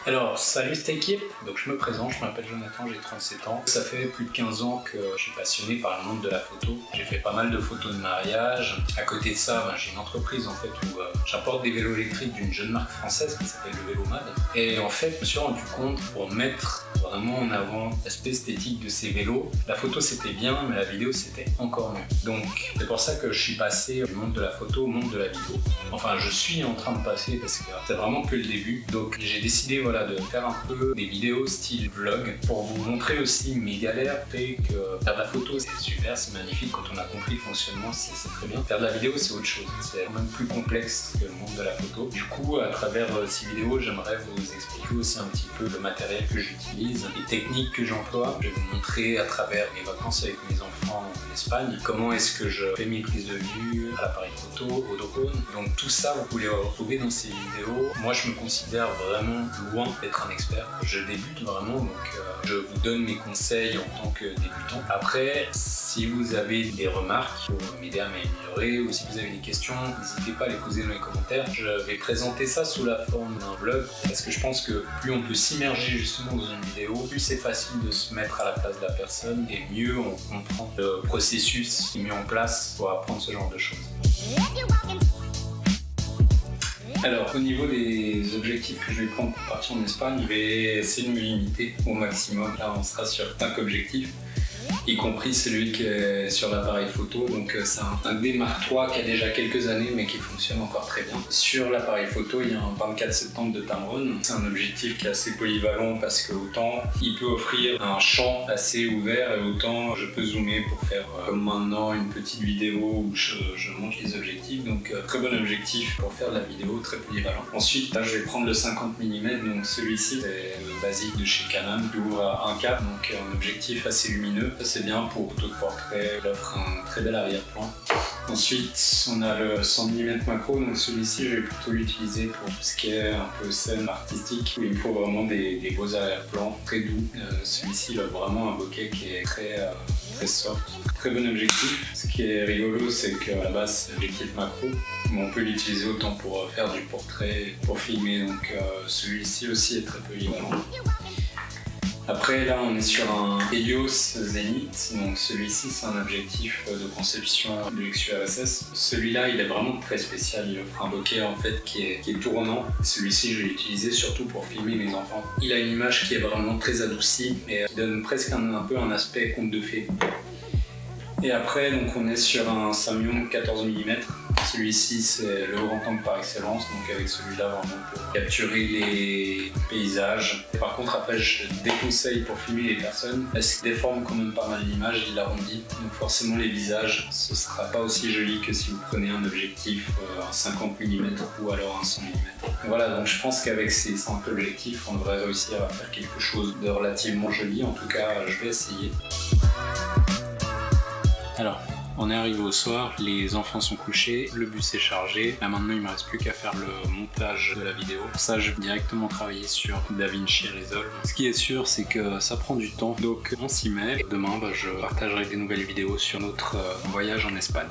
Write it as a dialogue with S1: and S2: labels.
S1: Alors, salut cette équipe, donc je me présente, je m'appelle Jonathan, j'ai 37 ans. Ça fait plus de 15 ans que je suis passionné par le monde de la photo. J'ai fait pas mal de photos de mariage. À côté de ça, j'ai une entreprise en fait où j'apporte des vélos électriques d'une jeune marque française qui s'appelle le Vélomad. Et en fait, je me suis rendu compte pour mettre vraiment en avant l'aspect esthétique de ces vélos, la photo c'était bien, mais la vidéo c'était encore mieux. Donc c'est pour ça que je suis passé du monde de la photo au monde de la vidéo. Enfin, je suis en train de passer parce que c'est vraiment que le début. Donc j'ai décidé de faire un peu des vidéos style vlog pour vous montrer aussi mes galères. Fait que faire de la photo c'est super, c'est magnifique, quand on a compris le fonctionnement c'est très bien. Faire de la vidéo c'est autre chose, c'est même plus complexe que le monde de la photo. Du coup, à travers ces vidéos, j'aimerais vous expliquer aussi un petit peu le matériel que j'utilise, les techniques que j'emploie. Je vais vous montrer à travers mes vacances avec mes enfants en Espagne, comment est-ce que je fais mes prises de vue à l'appareil photo, au drone. Donc tout ça, vous pouvez le retrouver dans ces vidéos. Moi, je me considère vraiment loin d'être un expert. Je débute vraiment, donc je vous donne mes conseils en tant que débutant. Après, si vous avez des remarques pour m'aider à m'améliorer ou si vous avez des questions, n'hésitez pas à les poser dans les commentaires. Je vais présenter ça sous la forme d'un vlog parce que je pense que plus on peut s'immerger justement dans une vidéo, plus c'est facile de se mettre à la place de la personne et mieux on comprend le processus qui est mis en place pour apprendre ce genre de choses. Alors, au niveau des objectifs que je vais prendre pour partir en Espagne, je vais essayer de me limiter au maximum. Là, on sera sur 5 objectifs, y compris celui qui est sur l'appareil photo. Donc c'est un D Mark III qui a déjà quelques années mais qui fonctionne encore très bien. Sur l'appareil photo, il y a un 24 septembre de Tamron. C'est un objectif qui est assez polyvalent parce que autant il peut offrir un champ assez ouvert et autant je peux zoomer pour faire comme maintenant une petite vidéo où je montre les objectifs. Donc très bon objectif pour faire de la vidéo, très polyvalent. Ensuite, là je vais prendre le 50 mm, donc celui-ci c'est le basique de chez Canon qui ouvre à 1.4, donc un objectif assez lumineux. C'est bien pour photo de portrait, il offre un très bel arrière-plan. Ensuite, on a le 100 mm macro, donc celui-ci je vais plutôt l'utiliser pour tout ce qui est un peu scène artistique, où il me faut vraiment des beaux arrière-plans, très doux. Celui-ci il a vraiment un bokeh qui est très soft, très bon objectif. Ce qui est rigolo, c'est qu'à la base c'est un objectif macro, mais on peut l'utiliser autant pour faire du portrait, pour filmer, donc celui-ci aussi est très polyvalent. Après là on est sur un Helios Zénith, donc celui-ci c'est un objectif de conception de XU-RSS. Celui-là il est vraiment très spécial, il offre un bokeh en fait qui est tournant. Celui-ci je l'ai utilisé surtout pour filmer mes enfants. Il a une image qui est vraiment très adoucie et qui donne presque un peu un aspect conte de fées. Et après donc on est sur un Samyang 14 mm. Celui-ci c'est le grand angle par excellence, donc avec celui-là vraiment pour capturer les paysages. Et par contre après je déconseille pour filmer les personnes parce qu'il déforme quand même pas mal l'image, il l'arrondit, donc forcément les visages ce sera pas aussi joli que si vous prenez un objectif un 50 mm ou alors un 100 mm. Voilà, donc je pense qu'avec ces 5 objectifs on devrait réussir à faire quelque chose de relativement joli, en tout cas je vais essayer. Alors, on est arrivé au soir, les enfants sont couchés, le bus est chargé. Là maintenant il ne me reste plus qu'à faire le montage de la vidéo. Pour ça je vais directement travailler sur DaVinci Resolve. Ce qui est sûr c'est que ça prend du temps, donc on s'y met. Demain je partagerai des nouvelles vidéos sur notre voyage en Espagne.